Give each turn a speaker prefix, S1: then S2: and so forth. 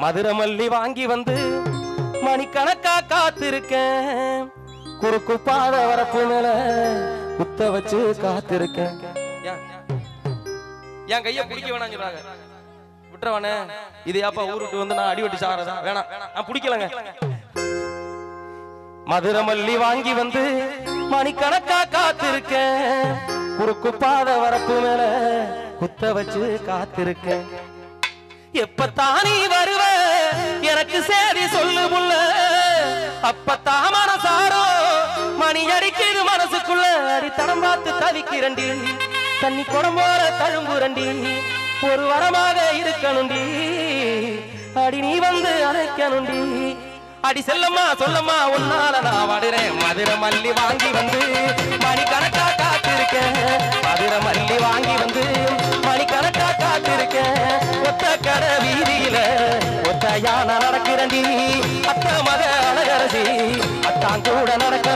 S1: மதுரை மல்லி வாங்கி வந்து மணிக்கணக்கா காத்திருக்கேன் குறுக்கு பாத வரப்பு மேல குத்த வச்சு காத்திருக்கேன் என் கைய பிடிக்க வேணாம் சொல்றாங்க விட்டுறவானே இது ஏப்பா ஊருக்கு வந்து நான் அடிவட்டி சாகிறதா வேணாம் நான் பிடிக்கலங்க மதுரை மல்லி வாங்கி வந்து மணிக்கணக்கா காத்திருக்கேன் குறுக்கு பாத வரப்பு மேல குத்த வச்சு காத்திருக்கேன் எப்பத்தானே வருவ எனக்கு சேதி சொல்லு புள்ள அப்பத்தான் மனசாரோ மணி அடிக்குது மனசுக்குள்ள அடித்தடம் பார்த்து தவிக்கிறண்டி தண்ணி குடம் போல தழும்புரண்டி ஒரு வரமாக இருக்கணுண்டி அடி நீ வந்து அணைக்கணுண்டி அடி செல்லம்மா சொல்லம்மா உன்னால நான் வாடுறேன் மதுரை மல்லி வாங்கி வந்து மணிக்கணக்கா காத்திருக்கேன் மதுரை மல்லி வாங்கி வந்து மணிக்கணக்கா காத்திருக்கேன் ஒத்த கடை வீதியில ஒத்த யானை நடக்கிறண்டி அத்த மத அழகரசி அத்தான் கூட நடக்க